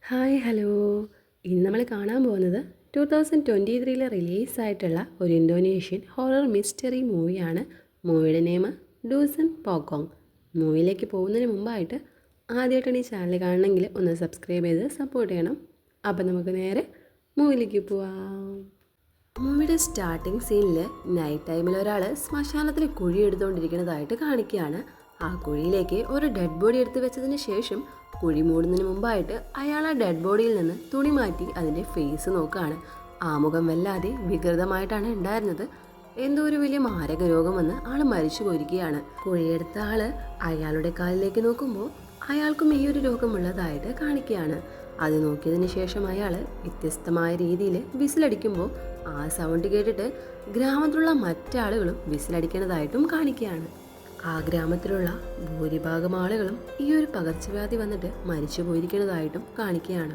Hi hello. ഇന്ന് നമ്മൾ കാണാൻ പോകുന്നത് 2023 റിലീസായിട്ടുള്ള ഒരു ഇന്തോനേഷ്യൻ ഹൊറർ മിസ്റ്ററി മൂവിയാണ്. മൂവിയുടെ നെയിം ഡൂസൻ പോക്കോങ്. മൂവിയിലേക്ക് പോകുന്നതിന് മുമ്പായിട്ട് ആദ്യമായിട്ടാണ് ഈ ചാനൽ കാണണമെങ്കിൽ ഒന്ന് സബ്സ്ക്രൈബ് ചെയ്ത് സപ്പോർട്ട് ചെയ്യണം. അപ്പം നമുക്ക് നേരെ മൂവിയിലേക്ക് പോവാം. മൂവിയുടെ സ്റ്റാർട്ടിങ് സീനിൽ നൈറ്റ് ടൈമിൽ ഒരാൾ ശ്മശാനത്തിൽ കുഴി എടുത്തുകൊണ്ടിരിക്കുന്നതായിട്ട് കാണിക്കുകയാണ്. ആ കുഴിയിലേക്ക് ഒരു ഡെഡ് ബോഡി എടുത്ത് വെച്ചതിന് ശേഷം കുഴി മൂടുന്നതിന് മുമ്പായിട്ട് അയാൾ ആ ഡെഡ് ബോഡിയിൽ നിന്ന് തുണി മാറ്റി അതിൻ്റെ ഫേസ് നോക്കുകയാണ്. ആ മുഖം വല്ലാതെ വികൃതമായിട്ടാണ് ഉണ്ടായിരുന്നത്. എന്തോ ഒരു വലിയ മാരക രോഗം വന്ന് ആൾ മരിച്ചു പോയിരിക്കുകയാണ്. കുഴിയെടുത്ത ആള് അയാളുടെ കാലിലേക്ക് നോക്കുമ്പോൾ അയാൾക്കും ഈ ഒരു രോഗമുള്ളതായിട്ട് കാണിക്കുകയാണ്. അത് നോക്കിയതിന് ശേഷം അയാൾ വ്യത്യസ്തമായ രീതിയിൽ വിസിലടിക്കുമ്പോൾ ആ സൗണ്ട് കേട്ടിട്ട് ഗ്രാമത്തിലുള്ള മറ്റാളുകളും വിസിലടിക്കുന്നതായിട്ടും കാണിക്കുകയാണ്. ആ ഗ്രാമത്തിലുള്ള ഭൂരിഭാഗം ആളുകളും ഈ ഒരു പകർച്ചവ്യാധി വന്നിട്ട് മരിച്ചു പോയിരിക്കുന്നതായിട്ടും കാണിക്കുകയാണ്.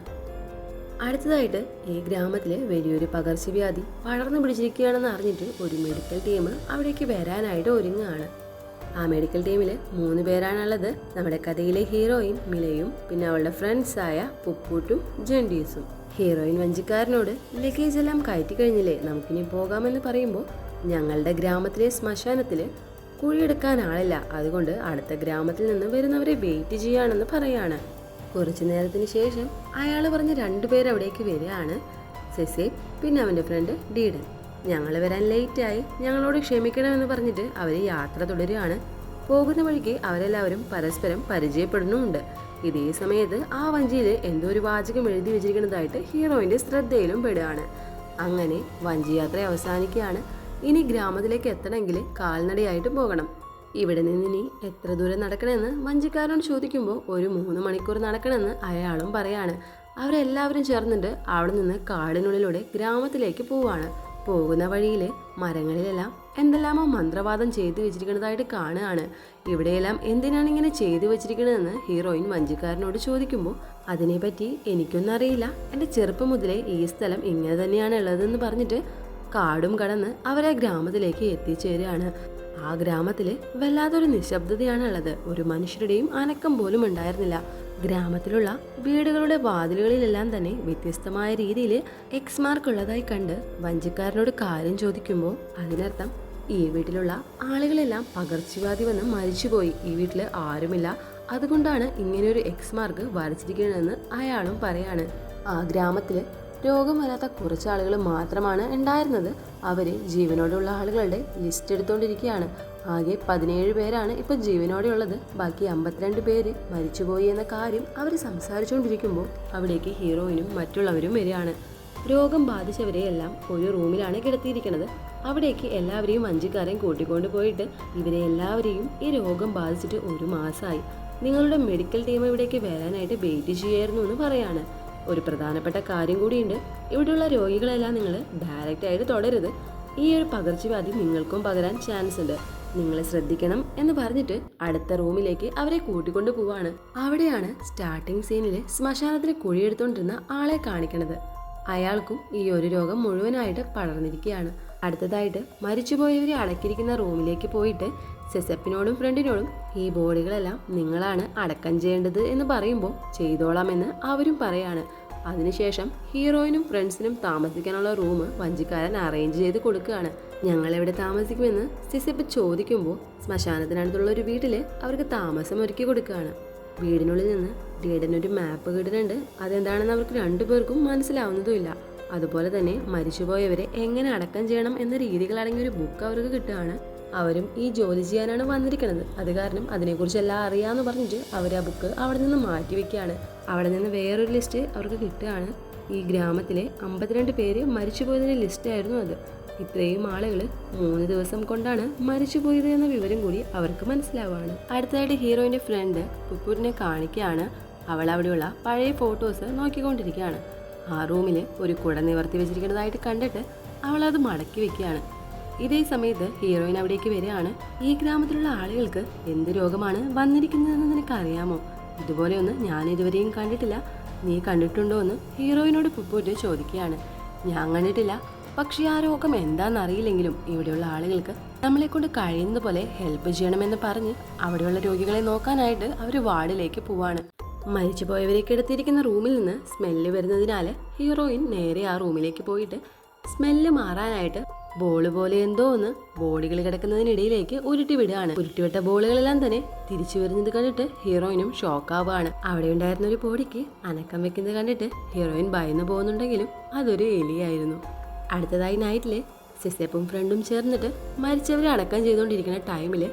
അടുത്തതായിട്ട് ഈ ഗ്രാമത്തിൽ വലിയൊരു പകർച്ചവ്യാധി പടർന്നു പിടിച്ചിരിക്കുകയാണെന്ന് അറിഞ്ഞിട്ട് ഒരു മെഡിക്കൽ ടീം അവിടേക്ക് വരാനായിട്ട് ഒരുങ്ങുകയാണ്. ആ മെഡിക്കൽ ടീമിൽ 3 പേരാണുള്ളത്. നമ്മുടെ കഥയിലെ ഹീറോയിൻ മിലയും പിന്നെ അവളുടെ ഫ്രണ്ട്സായ പുപ്പൂട്ടും ജെൻഡീസും. ഹീറോയിൻ വഞ്ചിക്കാരനോട് ലഗേജ് എല്ലാം കയറ്റി കഴിഞ്ഞില്ലേ, നമുക്കിനി പോകാമെന്ന് പറയുമ്പോൾ ഞങ്ങളുടെ ഗ്രാമത്തിലെ ശ്മശാനത്തിൽ കുഴിയെടുക്കാൻ ആളില്ല, അതുകൊണ്ട് അടുത്ത ഗ്രാമത്തിൽ നിന്ന് വരുന്നവരെ വെയിറ്റ് ചെയ്യാണെന്ന് പറയാണ്. കുറച്ചു നേരത്തിന് ശേഷം അയാൾ പറഞ്ഞ 2 പേര് അവിടേക്ക് വരികയാണ്. സെസേബ് പിന്നെ അവൻ്റെ ഫ്രണ്ട് ഡീഡൻ. ഞങ്ങൾ വരാൻ ലേറ്റായി, ഞങ്ങളോട് ക്ഷമിക്കണമെന്ന് പറഞ്ഞിട്ട് അവർ യാത്ര തുടരുകയാണ്. പോകുന്ന വഴിക്ക് അവരെല്ലാവരും പരസ്പരം പരിചയപ്പെടുന്നുമുണ്ട്. ഇതേ സമയത്ത് ആ വഞ്ചിയിൽ എന്തോ ഒരു വാചകം എഴുതി വെച്ചിരിക്കുന്നതായിട്ട് ഹീറോയിൻ്റെ ശ്രദ്ധയിലും പെടുകയാണ്. അങ്ങനെ വഞ്ചി യാത്ര അവസാനിക്കുകയാണ്. ഇനി ഗ്രാമത്തിലേക്ക് എത്തണമെങ്കിൽ കാൽനടയായിട്ട് പോകണം. ഇവിടെ നിന്ന് ഇനി എത്ര ദൂരം നടക്കണമെന്ന് വഞ്ചിക്കാരനോട് ചോദിക്കുമ്പോൾ ഒരു 3 മണിക്കൂർ നടക്കണമെന്ന് അയാളും പറയാണ്. അവരെല്ലാവരും ചേർന്നിട്ട് അവിടെ നിന്ന് കാടിനുള്ളിലൂടെ ഗ്രാമത്തിലേക്ക് പോവാണ്. പോകുന്ന വഴിയിൽ മരങ്ങളിലെല്ലാം എന്തെല്ലാമോ മന്ത്രവാദം ചെയ്തു വെച്ചിരിക്കുന്നതായിട്ട് കാണുകയാണ്. ഇവിടെയെല്ലാം എന്തിനാണ് ഇങ്ങനെ ചെയ്തു വെച്ചിരിക്കുന്നതെന്ന് ഹീറോയിൻ വഞ്ചിക്കാരനോട് ചോദിക്കുമ്പോൾ അതിനെപ്പറ്റി എനിക്കൊന്നും അറിയില്ല, എൻ്റെ ചെറുപ്പം മുതലേ ഈ സ്ഥലം ഇങ്ങനെ തന്നെയാണ് ഉള്ളതെന്ന് പറഞ്ഞിട്ട് കാടും കടന്ന് അവരെ ഗ്രാമത്തിലേക്ക് എത്തിച്ചേരുകയാണ്. ആ ഗ്രാമത്തിൽ വല്ലാത്തൊരു നിശബ്ദതയാണ് ഉള്ളത്. ഒരു മനുഷ്യരുടെയും അനക്കം പോലും ഉണ്ടായിരുന്നില്ല. ഗ്രാമത്തിലുള്ള വീടുകളുടെ വാതിലുകളിലെല്ലാം തന്നെ വ്യത്യസ്തമായ രീതിയിൽ എക്സ് മാർക്ക് ഉള്ളതായി കണ്ട് വഞ്ചിക്കാരനോട് കാര്യം ചോദിക്കുമ്പോൾ അതിനർത്ഥം ഈ വീട്ടിലുള്ള ആളുകളെല്ലാം പകർച്ചവ്യാധി വന്ന് മരിച്ചുപോയി, ഈ വീട്ടിൽ ആരുമില്ല, അതുകൊണ്ടാണ് ഇങ്ങനെയൊരു എക്സ് മാർക്ക് വരച്ചിരിക്കുന്നതെന്ന് അയാളും പറയാണ്. ആ ഗ്രാമത്തിൽ രോഗം വരാത്ത കുറച്ച് ആളുകൾ മാത്രമാണ് ഉണ്ടായിരുന്നത്. അവർ ജീവനോടെയുള്ള ആളുകളുടെ ലിസ്റ്റ് എടുത്തുകൊണ്ടിരിക്കുകയാണ്. ആകെ 17 പേരാണ് ഇപ്പോൾ ജീവനോടെ ഉള്ളത്. ബാക്കി 52 പേര് മരിച്ചുപോയി എന്ന കാര്യം അവർ സംസാരിച്ചുകൊണ്ടിരിക്കുമ്പോൾ അവിടേക്ക് ഹീറോയിനും മറ്റുള്ളവരും വരികയാണ്. രോഗം ബാധിച്ചവരെയെല്ലാം ഒരു റൂമിലാണ് കിടത്തിയിരിക്കുന്നത്. അവിടേക്ക് എല്ലാവരെയും വഞ്ചിക്കാരൻ കൂട്ടിക്കൊണ്ടു പോയിട്ട് ഇവരെ എല്ലാവരെയും ഈ രോഗം ബാധിച്ചിട്ട് 1 മാസമായി, നിങ്ങളുടെ മെഡിക്കൽ ടീം ഇവിടേക്ക് വരാനായിട്ട് വെയിറ്റ് ചെയ്യായിരുന്നു എന്ന് പറയാണ്. ഒരു പ്രധാനപ്പെട്ട കാര്യം കൂടിയുണ്ട്, ഇവിടെയുള്ള രോഗികളെല്ലാം നിങ്ങൾ ഡയറക്റ്റായിട്ട് തുടരുത്, ഈ ഒരു പകർച്ചവ്യാധി നിങ്ങൾക്കും പകരാൻ ചാൻസ് ഉണ്ട്, നിങ്ങൾ ശ്രദ്ധിക്കണം എന്ന് പറഞ്ഞിട്ട് അടുത്ത റൂമിലേക്ക് അവരെ കൂട്ടിക്കൊണ്ടു പോവാണ്. അവിടെയാണ് സ്റ്റാർട്ടിംഗ് സീനിൽ ശ്മശാനത്തിൽ കുഴിയെടുത്തോണ്ടിരുന്ന ആളെ കാണിക്കണത്. അയാൾക്കും ഈ ഒരു രോഗം മുഴുവനായിട്ട് പടർന്നിരിക്കുകയാണ്. അടുത്തതായിട്ട് മരിച്ചുപോയവരെ അടക്കിയിരിക്കുന്ന റൂമിലേക്ക് പോയിട്ട് സെസപ്പിനോടും ഫ്രണ്ടിനോടും ഈ ബോഡികളെല്ലാം നിങ്ങളാണ് അടക്കം ചെയ്യേണ്ടത് എന്ന് പറയുമ്പോൾ ചെയ്തോളാമെന്ന് അവരും പറയാണ്. അതിനുശേഷം ഹീറോയിനും ഫ്രണ്ട്സിനും താമസിക്കാനുള്ള റൂം വഞ്ചിക്കാരൻ അറേഞ്ച് ചെയ്ത് കൊടുക്കുകയാണ്. ഞങ്ങളെവിടെ താമസിക്കുമെന്ന് സെസപ്പ് ചോദിക്കുമ്പോൾ ശ്മശാനത്തിനടുത്തുള്ള ഒരു വീട്ടിൽ അവർക്ക് താമസം ഒരുക്കി കൊടുക്കുകയാണ്. വീടിനുള്ളിൽ നിന്ന് ഡീഡനൊരു മാപ്പ് കിട്ടുന്നുണ്ട്. അതെന്താണെന്ന് അവർക്ക് 2 പേർക്കും മനസ്സിലാവുന്നതുമില്ല. അതുപോലെ തന്നെ മരിച്ചുപോയവരെ എങ്ങനെ അടക്കം ചെയ്യണം എന്ന രീതികളടങ്ങിയ ഒരു ബുക്ക് അവർക്ക് കിട്ടുകയാണ്. അവരും ഈ ജോലി ചെയ്യാനാണ് വന്നിരിക്കുന്നത്, അത് കാരണം അതിനെക്കുറിച്ചെല്ലാം അറിയാമെന്ന് പറഞ്ഞിട്ട് അവർ ആ ബുക്ക് അവിടെ നിന്ന് മാറ്റി വെക്കുകയാണ്. അവിടെ നിന്ന് വേറൊരു ലിസ്റ്റ് അവർക്ക് കിട്ടുകയാണ്. ഈ ഗ്രാമത്തിലെ 52 പേര് മരിച്ചുപോയതിൻ്റെ ലിസ്റ്റായിരുന്നു അത്. ഇത്രയും ആളുകൾ 3 ദിവസം കൊണ്ടാണ് മരിച്ചുപോയത് എന്ന വിവരം കൂടി അവർക്ക് മനസ്സിലാവുകയാണ്. അടുത്തതായിട്ട് ഹീറോയിൻ്റെ ഫ്രണ്ട് പുപ്പൂരിനെ കാണിക്കുകയാണ്. അവൾ അവിടെയുള്ള പഴയ ഫോട്ടോസ് നോക്കിക്കൊണ്ടിരിക്കുകയാണ്. ആ റൂമിൽ ഒരു കുട നിവർത്തി വെച്ചിരിക്കുന്നതായിട്ട് കണ്ടിട്ട് അവൾ അത് മടക്കി വെക്കുകയാണ്. ഇതേ സമയത്ത് ഹീറോയിൻ അവിടേക്ക് വരികയാണ്. ഈ ഗ്രാമത്തിലുള്ള ആളുകൾക്ക് എന്ത് രോഗമാണ് വന്നിരിക്കുന്നതെന്ന് നിനക്ക് അറിയാമോ? ഇതുപോലെയൊന്നും ഞാൻ ഇതുവരെയും കണ്ടിട്ടില്ല, നീ കണ്ടിട്ടുണ്ടോ എന്ന് ഹീറോയിനോട് പുപ്പൂര് ചോദിക്കുകയാണ്. ഞാൻ കണ്ടിട്ടില്ല, പക്ഷേ ആ രോഗം എന്താണെന്നറിയില്ലെങ്കിലും ഇവിടെയുള്ള ആളുകൾക്ക് നമ്മളെ കൊണ്ട് കഴിയുന്ന പോലെ ഹെൽപ്പ് ചെയ്യണമെന്ന് പറഞ്ഞ് അവിടെയുള്ള രോഗികളെ നോക്കാനായിട്ട് അവർ വാർഡിലേക്ക് പോവാണ്. മരിച്ചുപോയവരെ കിടത്തിയിരിക്കുന്ന റൂമിൽ നിന്ന് സ്മെല്ല് വരുന്നതിനാൽ ഹീറോയിൻ നേരെ ആ റൂമിലേക്ക് പോയിട്ട് സ്മെല്ല് മാറാനായിട്ട് ബോള് പോലെ എന്തോ ഒന്ന് ബോഡികൾ കിടക്കുന്നതിനിടയിലേക്ക് ഉരുട്ടിവിടുകയാണ്. ഉരുട്ടിവിട്ട ബോളുകളെല്ലാം തന്നെ തിരിച്ചു വരുന്നത് കണ്ടിട്ട് ഹീറോയിനും ഷോക്കാവുകയാണ്. അവിടെ ഉണ്ടായിരുന്ന ഒരു ബോഡിക്ക് അനക്കം വെക്കുന്നത് കണ്ടിട്ട് ഹീറോയിൻ ഭയന്നു പോകുന്നുണ്ടെങ്കിലും അതൊരു എലിയായിരുന്നു. അടുത്തതായി നൈറ്റില് സെസപ്പും ഫ്രണ്ടും ചേർന്നിട്ട് മരിച്ചവരെ അടക്കം ചെയ്തുകൊണ്ടിരിക്കുന്ന ടൈമിൽ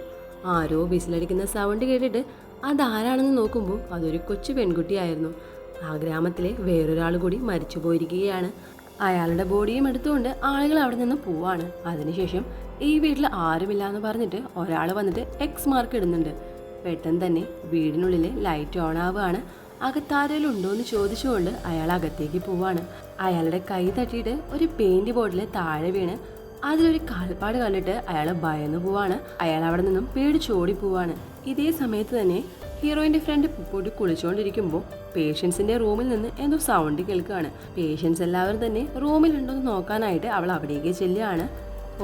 ആരോ വിസിലടിക്കുന്ന സൗണ്ട് കേട്ടിട്ട് അതാരാണെന്ന് നോക്കുമ്പോൾ അതൊരു കൊച്ചു പെൺകുട്ടിയായിരുന്നു. ആ ഗ്രാമത്തിലെ വേറൊരാൾ കൂടി മരിച്ചു പോയിരിക്കുകയാണ്. അയാളുടെ ബോഡിയും എടുത്തുകൊണ്ട് ആളുകൾ അവിടെ നിന്ന് പോവാണ്. അതിനുശേഷം ഈ വീട്ടിൽ ആരുമില്ല എന്ന് പറഞ്ഞിട്ട് ഒരാൾ വന്നിട്ട് എക്സ് മാർക്ക് ഇടുന്നുണ്ട്. പെട്ടെന്ന് തന്നെ വീടിനുള്ളിൽ ലൈറ്റ് ഓൺ ആവുകയാണ്. അകത്താരേലും ഉണ്ടോ എന്ന് ചോദിച്ചുകൊണ്ട് അയാൾ അകത്തേക്ക് പോവാണ്. അയാളുടെ കൈ തട്ടിയിട്ട് ഒരു പെയിന്റ് ബോട്ടിൽ താഴെ വീണ് അതിലൊരു കാൽപ്പാട് കണ്ടിട്ട് അയാൾ ഭയന്നു പോവാണ്. അയാൾ അവിടെ നിന്നും പേടിച്ചോടി പോവാണ്. ഇതേ സമയത്ത് തന്നെ ഹീറോയിന്റെ ഫ്രണ്ട് പോയിട്ട് കുളിച്ചുകൊണ്ടിരിക്കുമ്പോൾ പേഷ്യൻസിന്റെ റൂമിൽ നിന്ന് എന്തോ സൗണ്ട് കേൾക്കുകയാണ്. പേഷ്യൻസ് എല്ലാവരും തന്നെ റൂമിലുണ്ടോ എന്ന് നോക്കാനായിട്ട് അവൾ അവിടേക്ക് ചെല്ലുകയാണ്.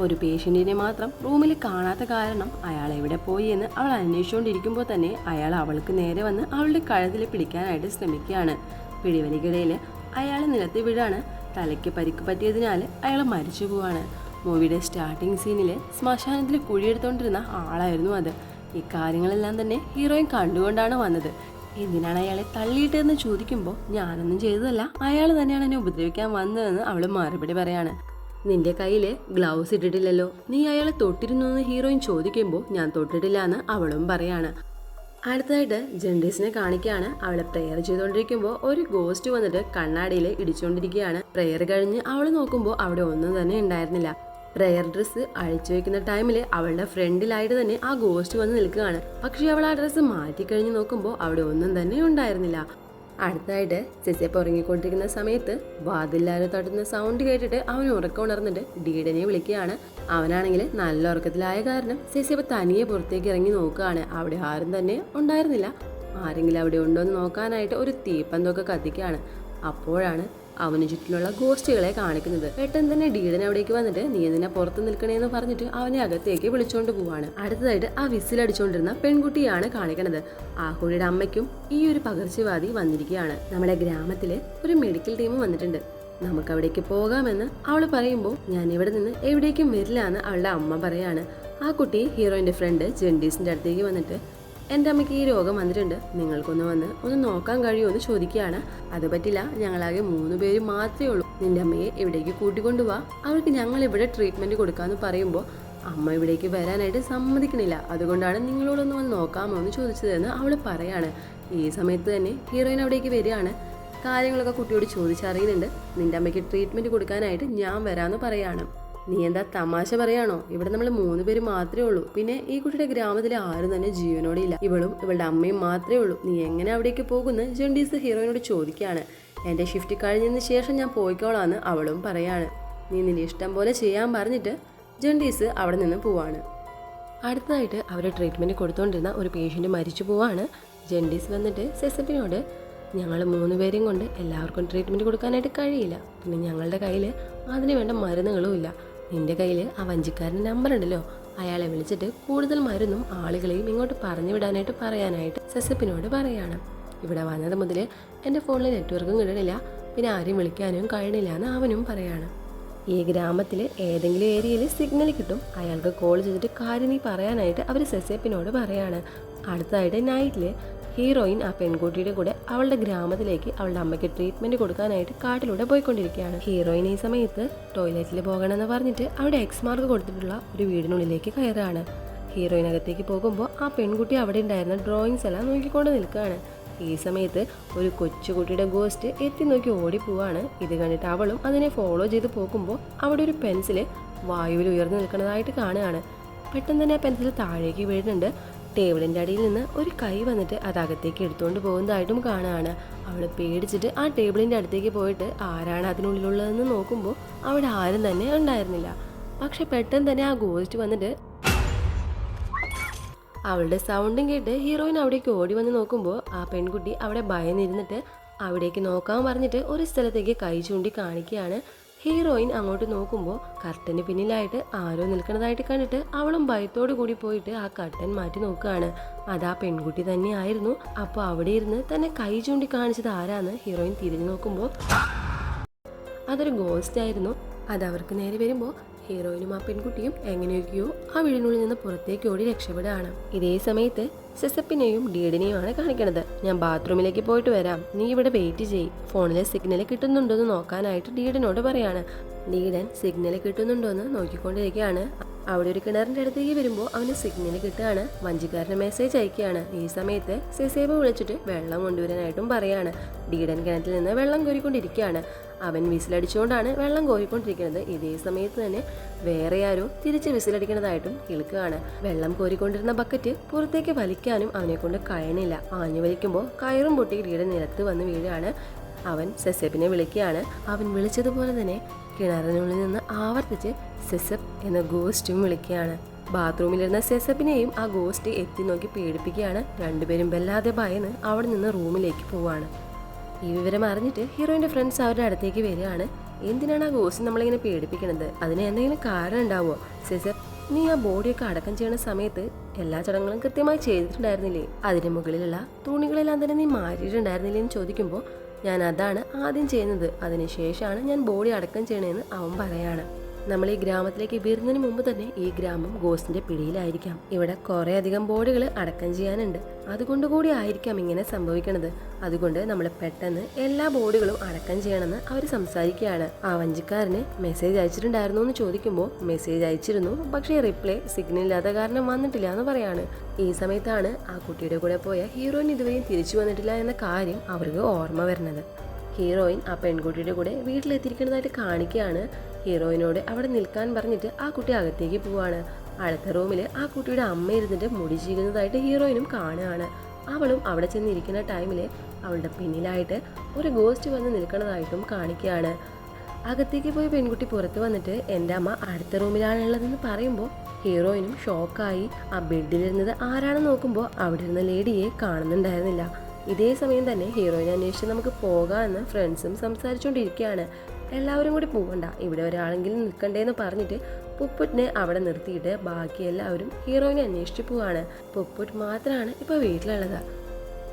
ഒരു പേഷ്യന്റിനെ മാത്രം റൂമിൽ കാണാത്ത കാരണം അയാൾ എവിടെ പോയി എന്ന് അവൾ അന്വേഷിച്ചുകൊണ്ടിരിക്കുമ്പോൾ തന്നെ അയാൾ അവൾക്ക് നേരെ വന്ന് അവളുടെ കഴുത്തിൽ പിടിക്കാനായിട്ട് ശ്രമിക്കുകയാണ്. പിടിവലിക്കിടയിൽ അയാൾ നിലത്ത് വീഴാണ്. തലയ്ക്ക് പരിക്ക് പറ്റിയതിനാൽ അയാൾ മരിച്ചു പോവാണ്. മൂവിയുടെ സ്റ്റാർട്ടിംഗ് സീനിൽ ശ്മശാനത്തിൽ കുഴിയെടുത്തോണ്ടിരുന്ന ആളായിരുന്നു അത്. ഇക്കാര്യങ്ങളെല്ലാം തന്നെ ഹീറോയിൻ കണ്ടുകൊണ്ടാണ് വന്നത്. എന്തിനാണ് അയാളെ തള്ളിയിട്ടെന്ന് ചോദിക്കുമ്പോൾ ഞാനൊന്നും ചെയ്തതല്ല, അയാൾ തന്നെയാണ് എന്നെ ഉപദ്രവിക്കാൻ വന്നതെന്ന് അവൾ മറുപടി പറയാണ്. നിന്റെ കയ്യിൽ ഗ്ലൗസ് ഇട്ടിട്ടില്ലല്ലോ, നീ അയാളെ തൊട്ടിരുന്നു എന്ന് ഹീറോയിൻ ചോദിക്കുമ്പോൾ ഞാൻ തൊട്ടിട്ടില്ല എന്ന് അവളും പറയാണ്. അടുത്തതായിട്ട് ജെൻഡീസിനെ കാണിക്കുകയാണ്. അവളെ പ്രെയർ ചെയ്തുകൊണ്ടിരിക്കുമ്പോൾ ഒരു ഗോസ്റ്റ് വന്നിട്ട് കണ്ണാടിയിൽ ഇടിച്ചുകൊണ്ടിരിക്കുകയാണ്. പ്രെയർ കഴിഞ്ഞ് അവൾ നോക്കുമ്പോൾ അവിടെ ഒന്നും തന്നെ ഉണ്ടായിരുന്നില്ല. പ്രെയർ ഡ്രസ്സ് അഴിച്ചു വെക്കുന്ന ടൈമിൽ അവളുടെ ഫ്രണ്ടിലായിട്ട് തന്നെ ആ ഗോസ്റ്റ് വന്ന് നിൽക്കുകയാണ്. പക്ഷെ അവൾ ആ ഡ്രസ്സ് മാറ്റിക്കഴിഞ്ഞ് നോക്കുമ്പോൾ അവിടെ ഒന്നും തന്നെ ഉണ്ടായിരുന്നില്ല. അടുത്തായിട്ട് സെസപ്പ് ഉറങ്ങിക്കൊണ്ടിരിക്കുന്ന സമയത്ത് വാതില്ലാതെ തട്ടുന്ന സൗണ്ട് കേട്ടിട്ട് അവൻ ഉറക്കം ഉണർന്നിട്ട് ഡീഡനെ വിളിക്കുകയാണ്. അവനാണെങ്കിൽ നല്ല ഉറക്കത്തിലായ കാരണം സെസപ്പ് തനിയെ പുറത്തേക്ക് ഇറങ്ങി നോക്കുകയാണ്. അവിടെ ആരും തന്നെ ഉണ്ടായിരുന്നില്ല. ആരെങ്കിലും അവിടെ ഉണ്ടോ എന്ന് നോക്കാനായിട്ട് ഒരു തീപ്പന്തൊക്കെ കത്തിക്കുകയാണ്. അപ്പോഴാണ് അവന് ചുറ്റിലുള്ള ഗോസ്റ്റുകളെ കാണിക്കുന്നത്. പെട്ടെന്ന് തന്നെ ഡീഡൻ അവിടേക്ക് വന്നിട്ട് നീ എന്തിനാ പുറത്ത് നിൽക്കണേന്ന് പറഞ്ഞിട്ട് അവനെ അകത്തേക്ക് വിളിച്ചോണ്ട് പോവാണ്. അടുത്തതായിട്ട് ആ വിസിലടിച്ചുകൊണ്ടിരുന്ന പെൺകുട്ടിയാണ് കാണിക്കണത്. ആ കുട്ടിയുടെ അമ്മയ്ക്കും ഈ ഒരു പകർച്ചവ്യാധി വന്നിരിക്കുകയാണ്. നമ്മുടെ ഗ്രാമത്തില് ഒരു മെഡിക്കൽ ടീം വന്നിട്ടുണ്ട്, നമുക്ക് അവിടേക്ക് പോകാമെന്ന് അവൾ പറയുമ്പോൾ ഞാൻ ഇവിടെ നിന്ന് എവിടേക്കും വരില്ല എന്ന് അവളുടെ അമ്മ പറയാണ്. ആ കുട്ടി ഹീറോയിന്റെ ഫ്രണ്ട് ജെൻഡീസിന്റെ അടുത്തേക്ക് വന്നിട്ട് എൻ്റെ അമ്മയ്ക്ക് ഈ രോഗം വന്നിട്ടുണ്ട്, നിങ്ങൾക്കൊന്ന് വന്ന് ഒന്ന് നോക്കാൻ കഴിയുമോ എന്ന് ചോദിക്കുകയാണ്. അത് പറ്റില്ല, ഞങ്ങളാകെ 3 പേര് മാത്രമേ ഉള്ളൂ, നിന്റെ അമ്മയെ ഇവിടേക്ക് കൂട്ടിക്കൊണ്ടുപോവാ, അവർക്ക് ഞങ്ങൾ ഇവിടെ ട്രീറ്റ്മെന്റ് കൊടുക്കാമെന്ന് പറയുമ്പോൾ അമ്മ ഇവിടേക്ക് വരാനായിട്ട് സമ്മതിക്കണില്ല, അതുകൊണ്ടാണ് നിങ്ങളോടൊന്ന് വന്ന് നോക്കാമോ എന്ന് ചോദിച്ചതെന്ന് അവൾ പറയാണ്. ഈ സമയത്ത് തന്നെ ഹീറോയിൻ അവിടേക്ക് വരികയാണ്. കാര്യങ്ങളൊക്കെ കുട്ടിയോട് ചോദിച്ചറിയുന്നുണ്ട്. നിന്റെ അമ്മയ്ക്ക് ട്രീറ്റ്മെന്റ് കൊടുക്കാനായിട്ട് ഞാൻ വരാമെന്ന് പറയാണ്. നീ എന്താ തമാശ പറയാണോ? ഇവിടെ നമ്മൾ 3 പേര് മാത്രമേ ഉള്ളൂ, പിന്നെ ഈ കുട്ടിയുടെ ഗ്രാമത്തിലെ ആരും തന്നെ ജീവനോടെ ഇല്ല, ഇവളും ഇവളുടെ അമ്മയും മാത്രമേ ഉള്ളൂ, നീ എങ്ങനെ അവിടേക്ക് പോകുന്നു ജെൻഡീസ് ഹീറോയിനോട് ചോദിക്കുകയാണ്. എൻ്റെ ഷിഫ്റ്റ് കഴിഞ്ഞതിന് ശേഷം ഞാൻ പോയിക്കോളാന്ന് അവളും പറയാണ്. നീ നിന്റെ ഇഷ്ടം പോലെ ചെയ്യാൻ പറഞ്ഞിട്ട് ജെൻഡീസ് അവിടെ നിന്ന് പോവാണ്. അടുത്തതായിട്ട് അവർ ട്രീറ്റ്മെൻറ്റ് കൊടുത്തുകൊണ്ടിരുന്ന ഒരു പേഷ്യൻ്റ് മരിച്ചു പോവാണ്. ജെൻഡീസ് വന്നിട്ട് സെസപ്പിനോട് ഞങ്ങൾ 3 പേരെയും കൊണ്ട് എല്ലാവർക്കും ട്രീറ്റ്മെൻറ്റ് കൊടുക്കാനായിട്ട് കഴിയില്ല, പിന്നെ ഞങ്ങളുടെ കയ്യിൽ അതിന് വേണ്ട മരുന്നുകളും ഇല്ല, നിന്റെ കയ്യിൽ ആ വഞ്ചിക്കാരൻ്റെ നമ്പർ ഉണ്ടല്ലോ, അയാളെ വിളിച്ചിട്ട് കൂടുതൽ മരുന്നും ആളുകളെയും ഇങ്ങോട്ട് പറഞ്ഞു വിടാനായിട്ട് പറയാനായിട്ട് സെസപ്പിനോട് പറയാണ്. ഇവിടെ വന്നത് മുതൽ എൻ്റെ ഫോണിൽ നെറ്റ്വർക്കും കിട്ടണില്ല, പിന്നെ ആരും വിളിക്കാനും കഴിയണില്ല എന്ന് അവനും പറയാണ്. ഈ ഗ്രാമത്തിൽ ഏതെങ്കിലും ഏരിയയിൽ സിഗ്നൽ കിട്ടും, അയാൾക്ക് കോൾ ചെയ്തിട്ട് കാര്യം നീ പറയാനായിട്ട് അവർ സെസപ്പിനോട് പറയാണ്. അടുത്തതായിട്ട് നൈറ്റിൽ ഹീറോയിൻ ആ പെൺകുട്ടിയുടെ കൂടെ അവളുടെ ഗ്രാമത്തിലേക്ക് അവളുടെ അമ്മയ്ക്ക് ട്രീറ്റ്മെന്റ് കൊടുക്കാനായിട്ട് കാട്ടിലൂടെ പോയിക്കൊണ്ടിരിക്കുകയാണ്. ഹീറോയിൻ ഈ സമയത്ത് ടോയ്ലറ്റിൽ പോകണമെന്ന് പറഞ്ഞിട്ട് അവിടെ എക്സ് മാർക്ക് കൊടുത്തിട്ടുള്ള ഒരു വീടിനുള്ളിലേക്ക് കയറുകയാണ്. ഹീറോയിൻ അകത്തേക്ക് പോകുമ്പോൾ ആ പെൺകുട്ടി അവിടെ ഉണ്ടായിരുന്ന ഡ്രോയിങ്സ് എല്ലാം നോക്കിക്കൊണ്ട് നിൽക്കുകയാണ്. ഈ സമയത്ത് ഒരു കൊച്ചുകുട്ടിയുടെ ഗോസ്റ്റ് എത്തി നോക്കി ഓടിപ്പോവാണ്. ഇത് കണ്ടിട്ട് അവളും അതിനെ ഫോളോ ചെയ്ത് പോകുമ്പോൾ അവിടെ ഒരു പെൻസിൽ വായുവിൽ ഉയർന്നു നിൽക്കുന്നതായിട്ട് കാണുകയാണ്. പെട്ടെന്ന് തന്നെ ആ പെൻസിൽ താഴേക്ക് വീഴുന്നുണ്ട്. ടേബിളിൻ്റെ അടിയിൽ നിന്ന് ഒരു കൈ വന്നിട്ട് അത് അകത്തേക്ക് എടുത്തുകൊണ്ട് പോകുന്നതായിട്ടും കാണുകയാണ്. അവൾ പേടിച്ചിട്ട് ആ ടേബിളിൻ്റെ അടുത്തേക്ക് പോയിട്ട് ആരാണ് അതിനുള്ളിലുള്ളതെന്ന് നോക്കുമ്പോൾ അവിടെ ആരും തന്നെ ഉണ്ടായിരുന്നില്ല. പക്ഷെ പെട്ടെന്ന് തന്നെ ആ ഗോസ്റ്റ് വന്നിട്ട് അവളുടെ സൗണ്ടും കേട്ട് ഹീറോയിൻ അവിടേക്ക് ഓടി വന്ന് നോക്കുമ്പോൾ ആ പെൺകുട്ടി അവിടെ ഭയന്നിരുന്നിട്ട് അവിടേക്ക് നോക്കാൻ പറഞ്ഞിട്ട് ഒരു സ്ഥലത്തേക്ക് കൈ ചൂണ്ടി കാണിക്കുകയാണ്. ഹീറോയിൻ അങ്ങോട്ട് നോക്കുമ്പോൾ കർട്ടന് പിന്നിലായിട്ട് ആരോ നിൽക്കുന്നതായിട്ട് കണ്ടിട്ട് അവളും ഭയത്തോടു കൂടി പോയിട്ട് ആ കർട്ടൻ മാറ്റി നോക്കുകയാണ്. അതാ പെൺകുട്ടി തന്നെയായിരുന്നു. അപ്പോൾ അവിടെ ഇരുന്ന് തന്നെ കൈ ചൂണ്ടി കാണിച്ചത് ആരാന്ന് ഹീറോയിൻ തിരിഞ്ഞു നോക്കുമ്പോൾ അതൊരു ഗോസ്റ്റ് ആയിരുന്നു. അത് അവർക്ക് നേരെ വരുമ്പോൾ ഹീറോയിനും ആ പെൺകുട്ടിയും എങ്ങനെയൊക്കെയോ ആ വീടിനുള്ളിൽ നിന്ന് പുറത്തേക്ക് ഓടി രക്ഷപ്പെടുകയാണ്. ഇതേ സമയത്ത് സെസപ്പിനെയും ഡീഡിനെയുമാണ് കാണിക്കണത്. ഞാൻ ബാത്റൂമിലേക്ക് പോയിട്ട് വരാം, നീ ഇവിടെ വെയിറ്റ് ചെയ്യ്. ഫോണിലെ സിഗ്നൽ കിട്ടുന്നുണ്ടോന്ന് നോക്കാനായിട്ട് ഡീഡിനോട് പറയാണ്. ഡീഡൻ സിഗ്നൽ കിട്ടുന്നുണ്ടോന്ന് നോക്കിക്കൊണ്ടിരിക്കുകയാണ്. അവിടെ ഒരു കിണറിന്റെ അടുത്തേക്ക് വരുമ്പോൾ അവന് സിഗ്നൽ കിട്ടുകയാണ്. വഞ്ചിക്കാരന് മെസ്സേജ് അയക്കുകയാണ്. ഈ സമയത്ത് സെസേബ വിളിച്ചിട്ട് വെള്ളം കൊണ്ടുവരാനായിട്ടും പറയാണ്. ഡീഡൻ കിണറ്റിൽ നിന്ന് വെള്ളം കോരിക്കൊണ്ടിരിക്കുകയാണ്. അവൻ വിസിലടിച്ചുകൊണ്ടാണ് വെള്ളം കോരിക്കൊണ്ടിരിക്കുന്നത്. ഇതേ സമയത്ത് തന്നെ വേറെ ആരോ തിരിച്ച് വിസിലടിക്കുന്നതായിട്ടും കേൾക്കുകയാണ്. വെള്ളം കോരിക്കൊണ്ടിരുന്ന ബക്കറ്റ് പുറത്തേക്ക് വലിക്കാനും അവനെ കൊണ്ട് കഴിയണില്ല. ആഞ്ഞു വലിക്കുമ്പോൾ കയറും പൊട്ടി ഡീഡൻ നിലത്ത് വന്ന് വീഴാണ്. അവൻ സെസപ്പിനെ വിളിക്കുകയാണ്. അവൻ വിളിച്ചതുപോലെ തന്നെ കിണറിനുള്ളിൽ നിന്ന് ആവർത്തിച്ച് സെസപ്പ് എന്ന ഗോസ്റ്റും വിളിക്കുകയാണ്. ബാത്റൂമിലിരുന്ന സെസപ്പിനെയും ആ ഗോസ്റ്റ് എത്തി നോക്കി പേടിപ്പിക്കുകയാണ്. രണ്ടുപേരും വല്ലാതെ ഭയന്ന് അവിടെ നിന്ന് റൂമിലേക്ക് പോവാണ്. ഈ വിവരം അറിഞ്ഞിട്ട് ഹീറോയിൻ്റെ ഫ്രണ്ട്സ് അവരുടെ അടുത്തേക്ക് വരികയാണ്. എന്തിനാണ് ആ ഗോസ്റ്റ് നമ്മളിങ്ങനെ പേടിപ്പിക്കണത്? അതിന് എന്തെങ്കിലും കാരണം ഉണ്ടാവുമോ? സെസപ്പ്, നീ ആ ബോഡിയൊക്കെ അടക്കം ചെയ്യുന്ന സമയത്ത് എല്ലാ ചടങ്ങുകളും കൃത്യമായി ചെയ്തിട്ടുണ്ടായിരുന്നില്ലേ? അതിന് മുകളിലുള്ള തുണികളെല്ലാം തന്നെ നീ മാറ്റിയിട്ടുണ്ടായിരുന്നില്ലേ എന്ന് ചോദിക്കുമ്പോൾ ഞാൻ അതാണ് ആദ്യം ചെയ്യുന്നത്, അതിനുശേഷമാണ് ഞാൻ ബോഡി അടക്കം ചെയ്യണമെന്ന് അവൻ പറയാണ്. നമ്മൾ ഈ ഗ്രാമത്തിലേക്ക് വരുന്നതിന് മുമ്പ് തന്നെ ഈ ഗ്രാമം ഗോസ്റ്റിന്റെ പിടിയിലായിരിക്കാം. ഇവിടെ കുറെ അധികം ബോഡികൾ അടക്കം ചെയ്യാനുണ്ട്, അതുകൊണ്ട് കൂടി ആയിരിക്കാം ഇങ്ങനെ സംഭവിക്കണത്. അതുകൊണ്ട് നമ്മൾ പെട്ടെന്ന് എല്ലാ ബോഡികളും അടക്കം ചെയ്യണമെന്ന് അവർ സംസാരിക്കുകയാണ്. ആ വഞ്ചിക്കാരന് മെസ്സേജ് അയച്ചിട്ടുണ്ടായിരുന്നു എന്ന് ചോദിക്കുമ്പോൾ മെസ്സേജ് അയച്ചിരുന്നു, പക്ഷേ റിപ്ലൈ സിഗ്നൽ ഇല്ലാത്ത കാരണം വന്നിട്ടില്ല എന്ന് പറയാണ്. ഈ സമയത്താണ് ആ കുട്ടിയുടെ കൂടെ പോയ ഹീറോയിൻ ഇതുവരെയും തിരിച്ചു വന്നിട്ടില്ല എന്ന കാര്യം അവർക്ക് ഓർമ്മ വരുന്നത്. ഹീറോയിൻ ആ പെൺകുട്ടിയുടെ കൂടെ വീട്ടിലെത്തിയിരിക്കുന്നതായിട്ട് കാണിക്കുകയാണ്. ഹീറോയിനോട് അവിടെ നിൽക്കാൻ പറഞ്ഞിട്ട് ആ കുട്ടി അകത്തേക്ക് പോവാണ്. അടുത്ത റൂമിൽ ആ കുട്ടിയുടെ അമ്മ ഇരുന്നിട്ട് മുടി ചീകുന്നതായിട്ട് ഹീറോയിനും കാണുകയാണ്. അവളും അവിടെ ചെന്നിരിക്കുന്ന ടൈമിൽ അവളുടെ പിന്നിലായിട്ട് ഒരു ഗോസ്റ്റ് വന്ന് നിൽക്കുന്നതായിട്ടും കാണിക്കുകയാണ്. അകത്തേക്ക് പോയി പെൺകുട്ടി പുറത്ത് വന്നിട്ട് എൻ്റെ അമ്മ അടുത്ത റൂമിലാണുള്ളതെന്ന് പറയുമ്പോൾ ഹീറോയിനും ഷോക്കായി. ആ ബെഡിലിരുന്നത് ആരാണെന്ന് നോക്കുമ്പോൾ അവിടെ ഇരുന്ന ലേഡിയെ കാണുന്നുണ്ടായിരുന്നില്ല. ഇതേ സമയം തന്നെ ഹീറോയിനെ അന്വേഷിച്ച് നമുക്ക് പോകാമെന്ന് ഫ്രണ്ട്സും സംസാരിച്ചുകൊണ്ടിരിക്കുകയാണ്. എല്ലാവരും കൂടി പോകണ്ട, ഇവിടെ ഒരാളെങ്കിലും നിൽക്കണ്ടേന്ന് പറഞ്ഞിട്ട് പുപ്പുട്ടിനെ അവിടെ നിർത്തിയിട്ട് ബാക്കി എല്ലാവരും ഹീറോയിനെ അന്വേഷിച്ച് പോവാണ്. പുപ്പുട്ട് മാത്രമാണ് ഇപ്പോൾ വീട്ടിലുള്ളത്.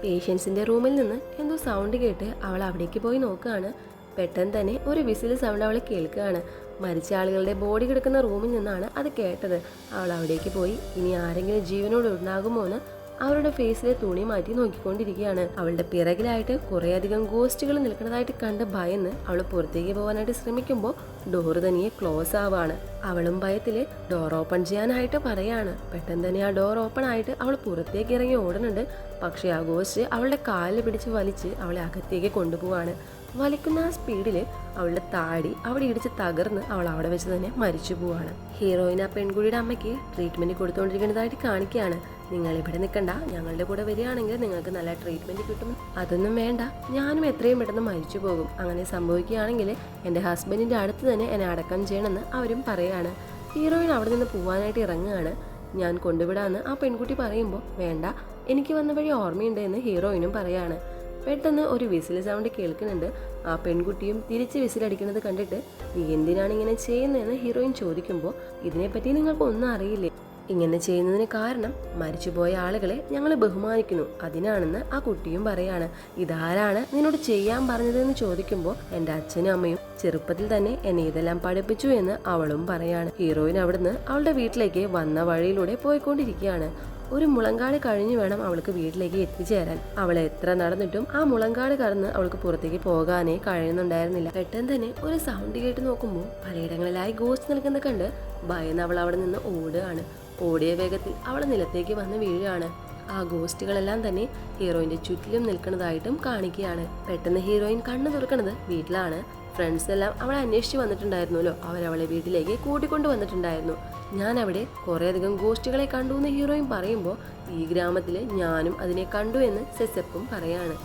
പേഷ്യൻസിൻ്റെ റൂമിൽ നിന്ന് എന്തോ സൗണ്ട് കേട്ട് അവൾ അവിടേക്ക് പോയി നോക്കുകയാണ്. പെട്ടെന്ന് തന്നെ ഒരു വിസിൽ സൗണ്ട് അവൾ കേൾക്കുകയാണ്. മരിച്ച ആളുകളുടെ ബോഡി കിടക്കുന്ന റൂമിൽ നിന്നാണ് അത് കേട്ടത്. അവൾ അവിടേക്ക് പോയി ഇനി ആരെങ്കിലും ജീവനോട് ഉണ്ടാകുമോ എന്ന് അവരുടെ ഫേസിലെ തുണി മാറ്റി നോക്കിക്കൊണ്ടിരിക്കുകയാണ്. അവളുടെ പിറകിലായിട്ട് കുറേയധികം ഗോസ്റ്റുകൾ നിൽക്കുന്നതായിട്ട് കണ്ട് ഭയന്ന് അവൾ പുറത്തേക്ക് പോകാനായിട്ട് ശ്രമിക്കുമ്പോൾ ഡോറ് തനിയെ ക്ലോസ് ആവാണ്. അവളും ഭയത്തില് ഡോർ ഓപ്പൺ ചെയ്യാനായിട്ട് പറയാണ്. പെട്ടെന്ന് തന്നെ ആ ഡോർ ഓപ്പൺ ആയിട്ട് അവൾ പുറത്തേക്ക് ഇറങ്ങി ഓടുന്നുണ്ട്. പക്ഷേ ആ ഗോസ്റ്റ് അവളുടെ കാലിൽ പിടിച്ച് വലിച്ച് അവളെ അകത്തേക്ക് കൊണ്ടുപോവാണ്. വലിക്കുന്ന ആ സ്പീഡിൽ അവളുടെ താടി അവിടെ ഇടിച്ച് തകർന്ന് അവൾ അവിടെ വെച്ച് തന്നെ മരിച്ചു പോവാണ്. ഹീറോയിൻ ആ പെൺകുട്ടിയുടെ അമ്മയ്ക്ക് ട്രീറ്റ്മെന്റ് കൊടുത്തുകൊണ്ടിരിക്കുന്നതായിട്ട് കാണിക്കുകയാണ്. നിങ്ങൾ ഇവിടെ നിൽക്കണ്ട, ഞങ്ങളുടെ കൂടെ വരികയാണെങ്കിൽ നിങ്ങൾക്ക് നല്ല ട്രീറ്റ്മെന്റ് കിട്ടും. അതൊന്നും വേണ്ട, ഞാനും എത്രയും പെട്ടെന്ന് മരിച്ചു പോകും. അങ്ങനെ സംഭവിക്കുകയാണെങ്കിൽ എൻ്റെ ഹസ്ബൻഡിൻ്റെ അടുത്ത് തന്നെ എന്നെ അടക്കം ചെയ്യണമെന്ന് അവരും പറയാണ്. ഹീറോയിൻ അവിടെ നിന്ന് പോകാനായിട്ട് ഇറങ്ങുകയാണ്. ഞാൻ കൊണ്ടുവിടാമെന്ന് ആ പെൺകുട്ടി പറയുമ്പോൾ വേണ്ട, എനിക്ക് വന്ന വഴി ഓർമ്മയുണ്ട് എന്ന് ഹീറോയിനും പറയാണ്. പെട്ടെന്ന് ഒരു വിസിൽ സൗണ്ട് കേൾക്കുന്നുണ്ട്. ആ പെൺകുട്ടിയും തിരിച്ച് വിസിലടിക്കുന്നത് കണ്ടിട്ട് നീ എന്തിനാണ് ഇങ്ങനെ ചെയ്യുന്നതെന്ന് ഹീറോയിൻ ചോദിക്കുമ്പോൾ ഇതിനെപ്പറ്റി നിങ്ങൾക്ക് ഒന്നും അറിയില്ലേ? ഇങ്ങനെ ചെയ്യുന്നതിന് കാരണം മരിച്ചുപോയ ആളുകളെ ഞങ്ങൾ ബഹുമാനിക്കുന്നു, അതിനാണെന്ന് ആ കുട്ടിയും പറയാണ്. ഇതാരാണ് നിന്നോട് ചെയ്യാൻ പറഞ്ഞതെന്ന് ചോദിക്കുമ്പോൾ എൻ്റെ അച്ഛനും അമ്മയും ചെറുപ്പത്തിൽ തന്നെ എന്നെ ഇതെല്ലാം പഠിപ്പിച്ചു എന്ന് അവളും പറയാണ്. ഹീറോയിൻ അവിടുന്ന് അവളുടെ വീട്ടിലേക്ക് വന്ന വഴിയിലൂടെ പോയിക്കൊണ്ടിരിക്കുകയാണ്. ഒരു മുളങ്കാട് കഴിഞ്ഞു വേണം അവൾക്ക് വീട്ടിലേക്ക് എത്തിച്ചേരാൻ. അവൾ എത്ര നടന്നിട്ടും ആ മുളങ്കാട് കടന്ന് അവൾക്ക് പുറത്തേക്ക് പോകാനേ കഴിയുന്നുണ്ടായിരുന്നില്ല. പെട്ടെന്ന് തന്നെ ഒരു സൗണ്ട് കേട്ട് നോക്കുമ്പോൾ പലയിടങ്ങളിലായി ഗോസ്റ്റ് നിൽക്കുന്ന കണ്ട് ഭയന്ന് അവൾ അവിടെ നിന്ന് ഓടുകയാണ്. ഓടിയ വേഗത്തിൽ അവൾ നിലത്തേക്ക് വന്ന് വീഴുകയാണ്. ആ ഗോസ്റ്റുകളെല്ലാം തന്നെ ഹീറോയിന്റെ ചുറ്റിലും നിൽക്കുന്നതായിട്ടും കാണിക്കുകയാണ്. പെട്ടെന്ന് ഹീറോയിൻ കണ്ണു തുറക്കണത് വീട്ടിലാണ്. ഫ്രണ്ട്സ് എല്ലാം അവളെ അന്വേഷിച്ച് വന്നിട്ടുണ്ടായിരുന്നല്ലോ, അവരവളെ വീട്ടിലേക്ക് കൂട്ടിക്കൊണ്ടു വന്നിട്ടുണ്ടായിരുന്നു. ഞാൻ അവിടെ കുറേയധികം ഗോസ്റ്റുകളെ കണ്ടു എന്ന് ഹീറോയിൻ പറയുമ്പോൾ ഈ ഗ്രാമത്തിൽ ഞാനും അതിനെ കണ്ടു എന്ന് സെസപ്പും പറയാണ്.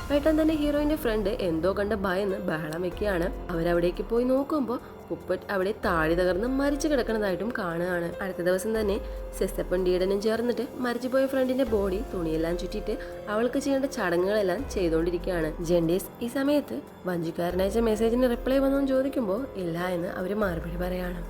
പെട്ടെന്ന് തന്നെ ഹീറോയിന്റെ ഫ്രണ്ട് എന്തോ കണ്ട ഭയന്ന് ബഹളം വെക്കുകയാണ്. അവരവിടേക്ക് പോയി നോക്കുമ്പോൾ പുപ്പറ്റ് അവിടെ താഴെ തകർന്ന് മരിച്ചു കിടക്കുന്നതായിട്ടും കാണുകയാണ്. അടുത്ത ദിവസം തന്നെ സെസപ്പും ഡീഡനും ചേർന്നിട്ട് മരിച്ചുപോയ ഫ്രണ്ടിന്റെ ബോഡി തുണിയെല്ലാം ചുറ്റിയിട്ട് അവൾക്ക് ചെയ്യേണ്ട ചടങ്ങുകളെല്ലാം ചെയ്തുകൊണ്ടിരിക്കുകയാണ്. ജെൻഡീസ് ഈ സമയത്ത് വഞ്ചിക്കാരനയച്ച മെസ്സേജിന് റിപ്ലൈ വന്നോന്ന് ചോദിക്കുമ്പോൾ ഇല്ല എന്ന് അവർ മറുപടി പറയാണ്.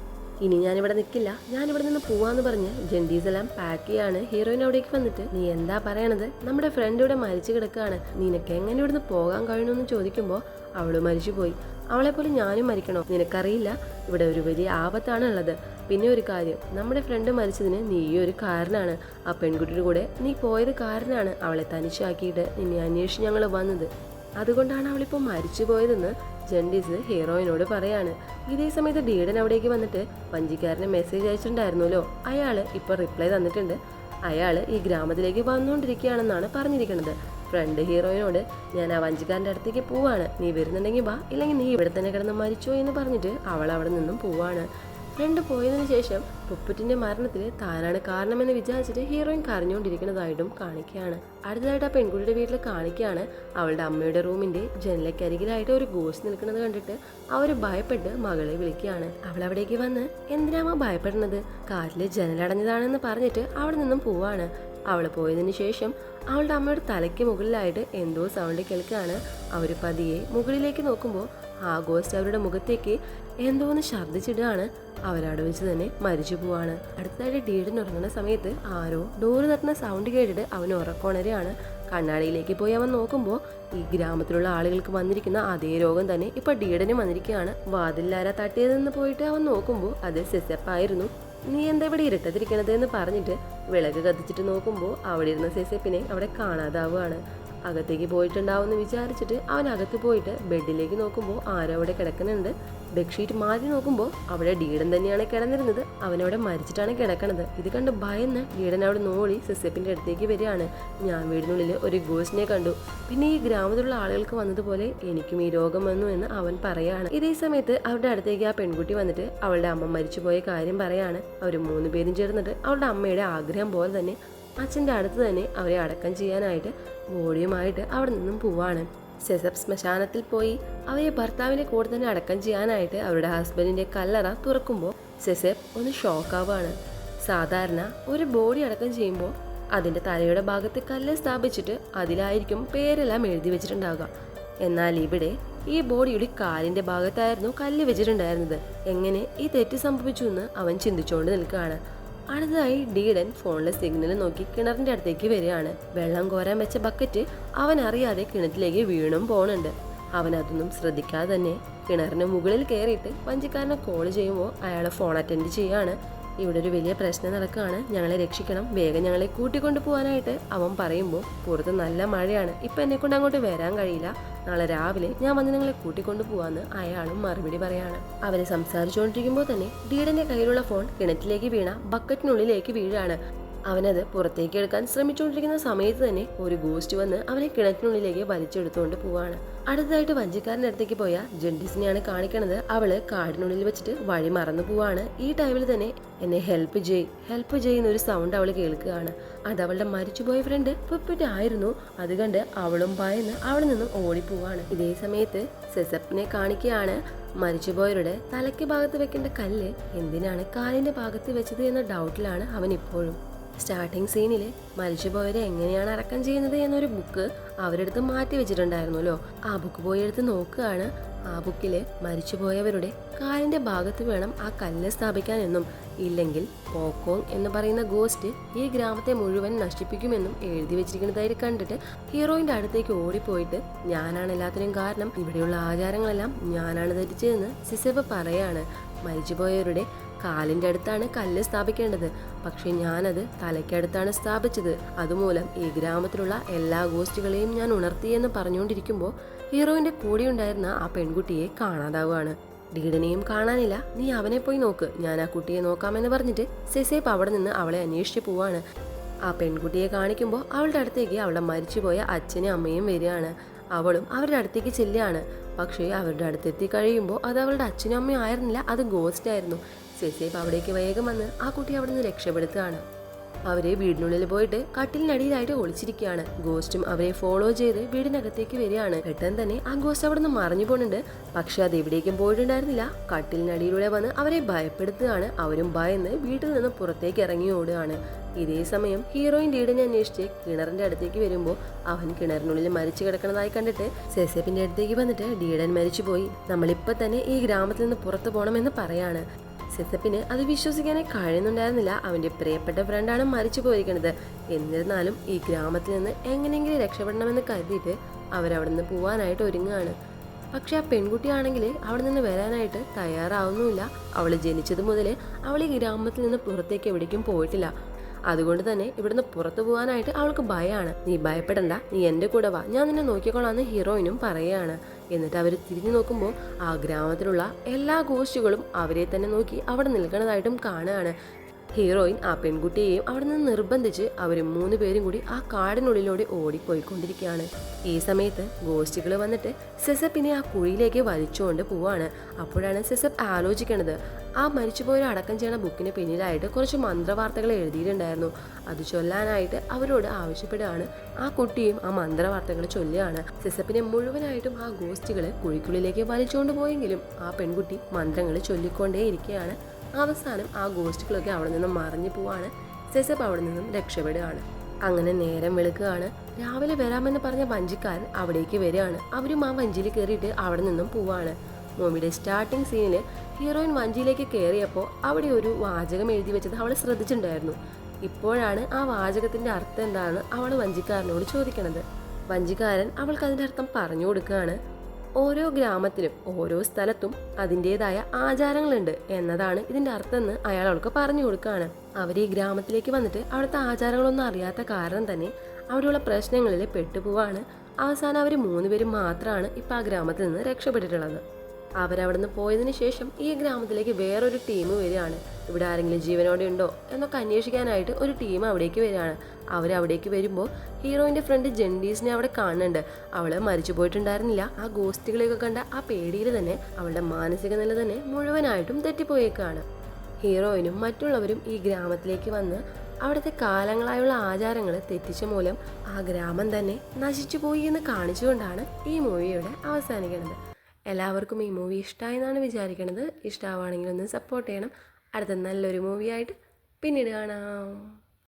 ഇനി ഞാനിവിടെ നിൽക്കില്ല, ഞാനിവിടെ നിന്ന് പോവാന്ന് പറഞ്ഞ് ജെൻഡീസ് എല്ലാം പാക്ക് ചെയ്യാണ്. ഹീറോയിൻ അവിടേക്ക് വന്നിട്ട് നീ എന്താ പറയണത്, നമ്മുടെ ഫ്രണ്ട് ഇവിടെ മരിച്ചു കിടക്കുകയാണ്, നിനക്ക് എങ്ങനെ ഇവിടുന്ന് പോകാൻ കഴിയണമെന്ന് ചോദിക്കുമ്പോൾ അവള് മരിച്ചുപോയി, അവളെപ്പോലെ ഞാനും മരിക്കണോ, നിനക്കറിയില്ല ഇവിടെ ഒരു വലിയ ആപത്താണ് ഉള്ളത്. പിന്നെ ഒരു കാര്യം, നമ്മുടെ ഫ്രണ്ട് മരിച്ചതിന് നീയും ഒരു കാരണമാണ്, ആ പെൺകുട്ടിയുടെ കൂടെ നീ പോയത് കാരണമാണ് അവളെ തനിച്ചാക്കിയിട്ട് നിന്നെ അന്വേഷിച്ച് ഞങ്ങൾ വന്നത്, അതുകൊണ്ടാണ് അവളിപ്പോൾ മരിച്ചു പോയതെന്ന് ജെൻഡീസ് ഹീറോയിനോട് പറയാണ്. ഇതേ സമയത്ത് ഡീഡൻ അവിടേക്ക് വന്നിട്ട് വഞ്ചിക്കാരന് മെസ്സേജ് അയച്ചിട്ടുണ്ടായിരുന്നല്ലോ, അയാൾ ഇപ്പോൾ റിപ്ലൈ തന്നിട്ടുണ്ട്, അയാൾ ഈ ഗ്രാമത്തിലേക്ക് വന്നുകൊണ്ടിരിക്കുകയാണെന്നാണ് പറഞ്ഞിരിക്കുന്നത്. ഫ്രണ്ട് ഹീറോയിനോട് ഞാൻ ആ വഞ്ചിക്കാരൻ്റെ അടുത്തേക്ക് പോവാണ്, നീ വരുന്നുണ്ടെങ്കിൽ വാ, ഇല്ലെങ്കിൽ നീ ഇവിടെ തന്നെ കിടന്ന് മരിച്ചോ എന്ന് പറഞ്ഞിട്ട് അവൾ അവിടെ നിന്നും പോവാണ്. ഫ്രണ്ട് പോയതിനു ശേഷം പുപ്പറ്റിന്റെ മരണത്തിൽ താനാണ് കാരണമെന്ന് വിചാരിച്ചിട്ട് ഹീറോയിൻ കരഞ്ഞുകൊണ്ടിരിക്കുന്നതായിട്ടും കാണിക്കുകയാണ്. അടുത്തതായിട്ട് ആ പെൺകുട്ടിയുടെ വീട്ടിൽ കാണിക്കുകയാണ്. അവളുടെ അമ്മയുടെ റൂമിന്റെ ജനലക്കരികിലായിട്ട് ഒരു ഗോസ്റ്റ് നിൽക്കുന്നത് കണ്ടിട്ട് അവർ ഭയപ്പെട്ട് മകളെ വിളിക്കുകയാണ്. അവൾ അവിടേക്ക് വന്ന് എന്തിനാ ഭയപ്പെടുന്നത്, കാറ്റില് ജനലടഞ്ഞതാണെന്ന് പറഞ്ഞിട്ട് അവിടെ നിന്നും പോവാണ്. അവൾ പോയതിനു ശേഷം അവളുടെ അമ്മയുടെ തലയ്ക്ക് മുകളിലായിട്ട് എന്തോ സൗണ്ട് കേൾക്കുകയാണ്. അവർ പതിയെ മുകളിലേക്ക് നോക്കുമ്പോൾ ആ ഗോസ്റ്റ് അവരുടെ മുഖത്തേക്ക് എന്തോന്ന് ശബ്ദിച്ചിട്ടാണ് അവരവിടെ വെച്ച് തന്നെ മരിച്ചു പോവാണ്. അടുത്തതായിട്ട് ഡീഡൻ ഉറങ്ങുന്ന സമയത്ത് ആരോ ഡോറ് തട്ടുന്ന സൗണ്ട് കേട്ടിട്ട് അവൻ ഉറക്കമുണരെയാണ്. കണ്ണാടിയിലേക്ക് പോയി അവൻ നോക്കുമ്പോൾ ഈ ഗ്രാമത്തിലുള്ള ആളുകൾക്ക് വന്നിരിക്കുന്ന അതേ രോഗം തന്നെ ഇപ്പൊ ഡീഡനും വന്നിരിക്കുകയാണ്. വാതിലാര തട്ടിയതെന്ന് പോയിട്ട് അവൻ നോക്കുമ്പോൾ അത് സെസപ്പായിരുന്നു. നീ എന്താ ഇവിടെ ഇരട്ടത്തിരിക്കണത് എന്ന് പറഞ്ഞിട്ട് വിളക്ക് കത്തിച്ചിട്ട് നോക്കുമ്പോൾ അവിടെ ഇരുന്ന സെസപ്പിനെ അവിടെ കാണാതാവുകയാണ്. അകത്തേക്ക് പോയിട്ടുണ്ടാവും എന്ന് വിചാരിച്ചിട്ട് അവൻ അകത്ത് പോയിട്ട് ബെഡിലേക്ക് നോക്കുമ്പോൾ ആരോ അവിടെ കിടക്കുന്നുണ്ട്. ബെഡ്ഷീറ്റ് മാറ്റി നോക്കുമ്പോൾ അവിടെ ഡീഡൻ തന്നെയാണ് കിടന്നിരുന്നത്. അവനവിടെ മരിച്ചിട്ടാണ് കിടക്കണത്. ഇത് കണ്ട് ഭയന്ന് ഡീഡൻ അവിടെ നോളി സെസപ്പിന്റെ അടുത്തേക്ക് വരികയാണ്. ഞാൻ വീടിനുള്ളിൽ ഒരു ഗോസ്റ്റിനെ കണ്ടു, പിന്നെ ഈ ഗ്രാമത്തിലുള്ള ആളുകൾക്ക് വന്നതുപോലെ എനിക്കും ഈ രോഗം വന്നു എന്ന് അവൻ പറയാണ്. ഇതേ സമയത്ത് അവരുടെ അടുത്തേക്ക് ആ പെൺകുട്ടി വന്നിട്ട് അവളുടെ അമ്മ മരിച്ചുപോയ കാര്യം പറയാണ്. അവർ 3 പേരും ചേർന്നിട്ട് അവളുടെ അമ്മയുടെ ആഗ്രഹം പോലെ തന്നെ അച്ഛൻ്റെ അടുത്ത് തന്നെ അവരെ അടക്കം ചെയ്യാനായിട്ട് ബോഡിയുമായിട്ട് അവിടെ നിന്നും പോവാണ്. സെസപ്പ് ശ്മശാനത്തിൽ പോയി അവരെ ഭർത്താവിൻ്റെ കൂടെ തന്നെ അടക്കം ചെയ്യാനായിട്ട് അവരുടെ ഹസ്ബൻഡിൻ്റെ കല്ലറ തുറക്കുമ്പോൾ സെസപ്പ് ഒന്ന് ഷോക്കാവാണ്. സാധാരണ ഒരു ബോഡി അടക്കം ചെയ്യുമ്പോൾ അതിൻ്റെ തലയുടെ ഭാഗത്ത് കല്ല് സ്ഥാപിച്ചിട്ട് അതിലായിരിക്കും പേരെല്ലാം എഴുതി വെച്ചിട്ടുണ്ടാവുക. എന്നാൽ ഇവിടെ ഈ ബോഡിയുടെ കാലിൻ്റെ ഭാഗത്തായിരുന്നു കല്ല് വെച്ചിട്ടുണ്ടായിരുന്നത്. എങ്ങനെ ഈ തെറ്റ് സംഭവിച്ചു എന്ന് അവൻ ചിന്തിച്ചുകൊണ്ട് നിൽക്കുകയാണ്. അടുത്തതായി ഡീഡൻ ഫോണിലെ സിഗ്നൽ നോക്കി കിണറിന്റെ അടുത്തേക്ക് വരികയാണ്. വെള്ളം കോരാൻ വെച്ച ബക്കറ്റ് അവൻ അറിയാതെ കിണറ്റിലേക്ക് വീണും പോണുണ്ട്. അവൻ അതൊന്നും ശ്രദ്ധിക്കാതെ തന്നെ കിണറിന് മുകളിൽ കയറിയിട്ട് വഞ്ചിക്കാരനെ കോൾ ചെയ്യുമ്പോൾ അയാളെ ഫോൺ അറ്റൻഡ് ചെയ്യാണ്. ഇവിടെ ഒരു വലിയ പ്രശ്നം നടക്കുകയാണ്, ഞങ്ങളെ രക്ഷിക്കണം, വേഗം ഞങ്ങളെ കൂട്ടിക്കൊണ്ടു പോകാനായിട്ട് അവൻ പറയുമ്പോൾ പുറത്ത് നല്ല മഴയാണ്, ഇപ്പം എന്നെ കൊണ്ട് അങ്ങോട്ട് വരാൻ കഴിയില്ല, നാളെ രാവിലെ ഞാൻ വന്ന് നിങ്ങളെ കൂട്ടിക്കൊണ്ടു പോവാന്ന് അയാളും മറുപടി പറയാണ്. അവരെ സംസാരിച്ചുകൊണ്ടിരിക്കുമ്പോൾ തന്നെ ഡീഡന്റെ കയ്യിലുള്ള ഫോൺ കിണറ്റിലേക്ക് വീണ ബക്കറ്റിനുള്ളിലേക്ക് വീഴാണ്. അവനത് പുറത്തേക്ക് എടുക്കാൻ ശ്രമിച്ചുകൊണ്ടിരിക്കുന്ന സമയത്ത് തന്നെ ഒരു ഗോസ്റ്റ് വന്ന് അവനെ കിണറ്റിനുള്ളിലേക്ക് വലിച്ചെടുത്തുകൊണ്ട് പോവാണ്. അടുത്തതായിട്ട് വഞ്ചിക്കാരൻ്റെ അടുത്തേക്ക് പോയ ജെൻഡീസിനെയാണ് കാണിക്കണത്. അവള് കാടിനുള്ളിൽ വെച്ചിട്ട് വഴി മറന്നു പോവാണ്. ഈ ടൈമിൽ തന്നെ എന്നെ ഹെൽപ്പ് ചെയ്യ് എന്നൊരു സൗണ്ട് അവൾ കേൾക്കുകയാണ്. അത് അവളുടെ മരിച്ചുപോയ ഫ്രണ്ട് പുപ്പറ്റ് ആയിരുന്നു. അത് കണ്ട് അവളും ഭയന്ന് അവിടെ നിന്നും ഓടിപ്പോവാണ്. ഇതേ സമയത്ത് സെസപ്പിനെ കാണിക്കുകയാണ്. മരിച്ചുപോയവരുടെ തലയ്ക്ക് ഭാഗത്ത് വെക്കേണ്ട കല്ല് എന്തിനാണ് കാലിന്റെ ഭാഗത്ത് വെച്ചത് എന്ന ഡൗട്ടിലാണ് അവൻ ഇപ്പോഴും. സ്റ്റാർട്ടിങ് സീനിൽ മരിച്ചുപോയവരെ എങ്ങനെയാണ് അടക്കം ചെയ്യുന്നത് എന്നൊരു ബുക്ക് അവരെടുത്ത് മാറ്റി വെച്ചിട്ടുണ്ടായിരുന്നല്ലോ. ആ ബുക്ക് പോയി എടുത്ത് നോക്കുകയാണ്. ആ ബുക്കിൽ മരിച്ചുപോയവരുടെ കാലിന്റെ ഭാഗത്ത് വേണം ആ കല്ല് സ്ഥാപിക്കാൻ എന്നും, ഇല്ലെങ്കിൽ പോക്കോങ് എന്ന് പറയുന്ന ഗോസ്റ്റ് ഈ ഗ്രാമത്തെ മുഴുവൻ നശിപ്പിക്കുമെന്നും എഴുതി വെച്ചിരിക്കുന്നതായിട്ട് കണ്ടിട്ട് ഹീറോയിന്റെ അടുത്തേക്ക് ഓടിപ്പോയിട്ട് ഞാനാണ് എല്ലാത്തിനും കാരണം, ഇവിടെയുള്ള ആചാരങ്ങളെല്ലാം ഞാനാണ് തെറ്റിച്ചതെന്ന് സിസബ പറയാണ്. മരിച്ചുപോയവരുടെ കാലിന്റെ അടുത്താണ് കല്ല് സ്ഥാപിക്കേണ്ടത്, പക്ഷെ ഞാനത് തലയ്ക്കടുത്താണ് സ്ഥാപിച്ചത്, അതുമൂലം ഈ ഗ്രാമത്തിലുള്ള എല്ലാ ഗോസ്റ്റുകളെയും ഞാൻ ഉണർത്തിയെന്ന് പറഞ്ഞുകൊണ്ടിരിക്കുമ്പോൾ ഹീറോയിന്റെ കൂടെ ഉണ്ടായിരുന്ന ആ പെൺകുട്ടിയെ കാണാതാവുകയാണ്. ഡീഡനെയും കാണാനില്ല, നീ അവനെ പോയി നോക്ക്, ഞാൻ ആ കുട്ടിയെ നോക്കാമെന്ന് പറഞ്ഞിട്ട് സെസേപ്പ് അവിടെ നിന്ന് അവളെ അന്വേഷിച്ച് പോവാണ്. ആ പെൺകുട്ടിയെ കാണിക്കുമ്പോൾ അവളുടെ അടുത്തേക്ക് അവളുടെ മരിച്ചുപോയ അച്ഛനും അമ്മയും വരികയാണ്. അവളും അവരുടെ അടുത്തേക്ക് ചെല്ലുകയാണ്. പക്ഷേ അവരുടെ അടുത്തെത്തി കഴിയുമ്പോൾ അത് അവളുടെ അച്ഛനും അമ്മയും ആയിരുന്നില്ല, അത് ഗോസ്റ്റ് ആയിരുന്നു. സെസേപ്പ് അവിടേക്ക് വേഗം വന്ന് ആ കുട്ടിയെ അവിടെ നിന്ന് രക്ഷപ്പെടുത്തുകയാണ്. അവരെ വീടിനുള്ളിൽ പോയിട്ട് കട്ടിലിനടിയിലായിട്ട് ഒളിച്ചിരിക്കുകയാണ്. ഗോസ്റ്റും അവരെ ഫോളോ ചെയ്ത് വീടിനകത്തേക്ക് വരികയാണ്. പെട്ടെന്ന് തന്നെ ആ ഗോസ്റ്റ് അവിടെ നിന്ന് മറഞ്ഞു പോകുന്നുണ്ട്. പക്ഷെ അത് എവിടേക്കും പോയിട്ടുണ്ടായിരുന്നില്ല. കട്ടിലിനടിയിലൂടെ വന്ന് അവരെ ഭയപ്പെടുത്തുകയാണ്. അവരും ഭയന്ന് വീട്ടിൽ നിന്ന് പുറത്തേക്ക് ഇറങ്ങി ഓടുകയാണ്. ഇതേ സമയം ഹീറോയിൻ ഡീഡനെ അന്വേഷിച്ച് കിണറിന്റെ അടുത്തേക്ക് വരുമ്പോൾ അവൻ കിണറിനുള്ളിൽ മരിച്ചു കിടക്കുന്നതായി കണ്ടിട്ട് സെസപ്പിന്റെ അടുത്തേക്ക് വന്നിട്ട് ഡീഡൻ മരിച്ചുപോയി, നമ്മളിപ്പോൾ തന്നെ ഈ ഗ്രാമത്തിൽ നിന്ന് പുറത്തു പോകണമെന്ന് പറയാണ്. സെസപ്പിന് അത് വിശ്വസിക്കാനേ കഴിയുന്നുണ്ടായിരുന്നില്ല. അവന്റെ പ്രിയപ്പെട്ട ഫ്രണ്ടാണ് മരിച്ചു പോയിരിക്കുന്നത്. എന്നിരുന്നാലും ഈ ഗ്രാമത്തിൽ നിന്ന് എങ്ങനെയെങ്കിലും രക്ഷപ്പെടണമെന്ന് കരുതിയിട്ട് അവരവിടെ നിന്ന് പോവാനായിട്ട് ഒരുങ്ങുകയാണ്. പക്ഷെ ആ പെൺകുട്ടിയാണെങ്കിൽ അവിടെ നിന്ന് വരാനായിട്ട് തയ്യാറാവുന്നുമില്ല. അവൾ ജനിച്ചത് മുതൽ അവൾ ഈ ഗ്രാമത്തിൽ നിന്ന് പുറത്തേക്ക് എവിടേക്കും പോയിട്ടില്ല. അതുകൊണ്ട് തന്നെ ഇവിടുന്ന് പുറത്തു പോകാനായിട്ട് അവൾക്ക് ഭയമാണ്. നീ ഭയപ്പെടണ്ട, നീ എൻ്റെ കൂടെ വാ, ഞാൻ നിന്നെ നോക്കിക്കോളാന്ന് ഹീറോയിനും പറയുകയാണ്. എന്നിട്ട് അവർ തിരിഞ്ഞു നോക്കുമ്പോൾ ആ ഗ്രാമത്തിലുള്ള എല്ലാ ഗോസ്റ്റുകളും അവരെ തന്നെ നോക്കി അവിടെ നിൽക്കുന്നതായിട്ടും കാണുകയാണ്. ഹീറോയിൻ ആ പെൺകുട്ടിയെയും അവിടെ നിന്ന് നിർബന്ധിച്ച് അവർ 3 പേരും കൂടി ആ കാടിനുള്ളിലൂടെ ഓടിപ്പോയിക്കൊണ്ടിരിക്കുകയാണ്. ഈ സമയത്ത് ഗോസ്റ്റുകൾ വന്നിട്ട് സെസപ്പിനെ ആ കുഴിയിലേക്ക് വലിച്ചുകൊണ്ട് പോവാണ്. അപ്പോഴാണ് സെസപ്പ് ആലോചിക്കണത്, ആ മരിച്ചുപോയ അടക്കം ചെയ്യണ ബുക്കിന് പിന്നിലായിട്ട് കുറച്ച് മന്ത്രവാർത്തകൾ എഴുതിയിട്ടുണ്ടായിരുന്നു. അത് ചൊല്ലാനായിട്ട് അവരോട് ആവശ്യപ്പെടുകയാണ്. ആ കുട്ടിയും ആ മന്ത്രവാർത്തകൾ ചൊല്ലുകയാണ്. സെസപ്പിനെ മുഴുവനായിട്ടും ആ ഗോസ്റ്റുകൾ കുഴിക്കുള്ളിലേക്ക് വലിച്ചുകൊണ്ട് പോയെങ്കിലും ആ പെൺകുട്ടി മന്ത്രങ്ങൾ ചൊല്ലിക്കൊണ്ടേ ഇരിക്കുകയാണ്. അവസാനം ആ ഗോസ്റ്റുകളൊക്കെ അവിടെ നിന്നും മറിഞ്ഞു പോവാണ്. സെസപ്പ് അവിടെ നിന്നും രക്ഷപ്പെടുകയാണ്. അങ്ങനെ നേരം വെളുക്കുകയാണ്. രാവിലെ വരാമെന്ന് പറഞ്ഞ വഞ്ചിക്കാരൻ അവിടേക്ക് വരികയാണ്. അവരും ആ വഞ്ചിയിൽ കയറിയിട്ട് അവിടെ നിന്നും പോവാണ്. മൂവിയുടെ സ്റ്റാർട്ടിംഗ് സീനിൽ ഹീറോയിൻ വഞ്ചിയിലേക്ക് കയറിയപ്പോൾ അവിടെ ഒരു വാചകം എഴുതി വെച്ചത് അവൾ ശ്രദ്ധിച്ചിട്ടുണ്ടായിരുന്നു. ഇപ്പോഴാണ് ആ വാചകത്തിന്റെ അർത്ഥം എന്താണെന്ന് അവൾ വഞ്ചിക്കാരനോട് ചോദിക്കണത്. വഞ്ചിക്കാരൻ അവൾക്ക് അതിന്റെ അർത്ഥം പറഞ്ഞു കൊടുക്കുകയാണ്. ഓരോ ഗ്രാമത്തിലും ഓരോ സ്ഥലത്തും അതിൻ്റെതായ ആചാരങ്ങളുണ്ട് എന്നതാണ് ഇതിന്റെ അർത്ഥം എന്ന് അയാൾ അവൾക്ക് പറഞ്ഞു കൊടുക്കുകയാണ്. അവർ ഈ ഗ്രാമത്തിലേക്ക് വന്നിട്ട് അവിടുത്തെ ആചാരങ്ങളൊന്നും അറിയാത്ത കാരണം തന്നെ അവിടെയുള്ള പ്രശ്നങ്ങളിൽ പെട്ടുപോവാണ്. അവസാനം അവർ 3 പേരും മാത്രമാണ് ഇപ്പം ആ ഗ്രാമത്തിൽ നിന്ന് രക്ഷപ്പെട്ടിട്ടുള്ളത്. അവരവിടെ നിന്ന് പോയതിനു ശേഷം ഈ ഗ്രാമത്തിലേക്ക് വേറൊരു ടീം വരികയാണ്. ഇവിടെ ആരെങ്കിലും ജീവനോടെ ഉണ്ടോ എന്നൊക്കെ അന്വേഷിക്കാനായിട്ട് ഒരു ടീം അവിടേക്ക് വരികയാണ്. അവരവിടേക്ക് വരുമ്പോൾ ഹീറോയിൻ്റെ ഫ്രണ്ട് ജെൻഡീസിനെ അവിടെ കാണുന്നുണ്ട്. അവള് മരിച്ചു പോയിട്ടുണ്ടായിരുന്നില്ല. ആ ഗോസ്റ്റുകളെയൊക്കെ കണ്ട ആ പേടിയിൽ തന്നെ അവളുടെ മാനസിക നില തന്നെ മുഴുവനായിട്ടും തെറ്റിപ്പോയേക്കാണ്. ഹീറോയിനും മറ്റുള്ളവരും ഈ ഗ്രാമത്തിലേക്ക് വന്ന് അവിടുത്തെ കാലങ്ങളായുള്ള ആചാരങ്ങൾ തെറ്റിച്ച മൂലം ആ ഗ്രാമം തന്നെ നശിച്ചു പോയി എന്ന് കാണിച്ചുകൊണ്ടാണ് ഈ മൂവിയുടെ അവസാനിക്കുന്നത്. എല്ലാവർക്കും ഈ മൂവി ഇഷ്ടമായെന്നാണ് വിചാരിക്കുന്നത്. ഇഷ്ടമാവുകയാണെങ്കിൽ ഒന്ന് സപ്പോർട്ട് ചെയ്യണം. അടുത്ത നല്ലൊരു മൂവിയായിട്ട് പിന്നീട് കാണാം.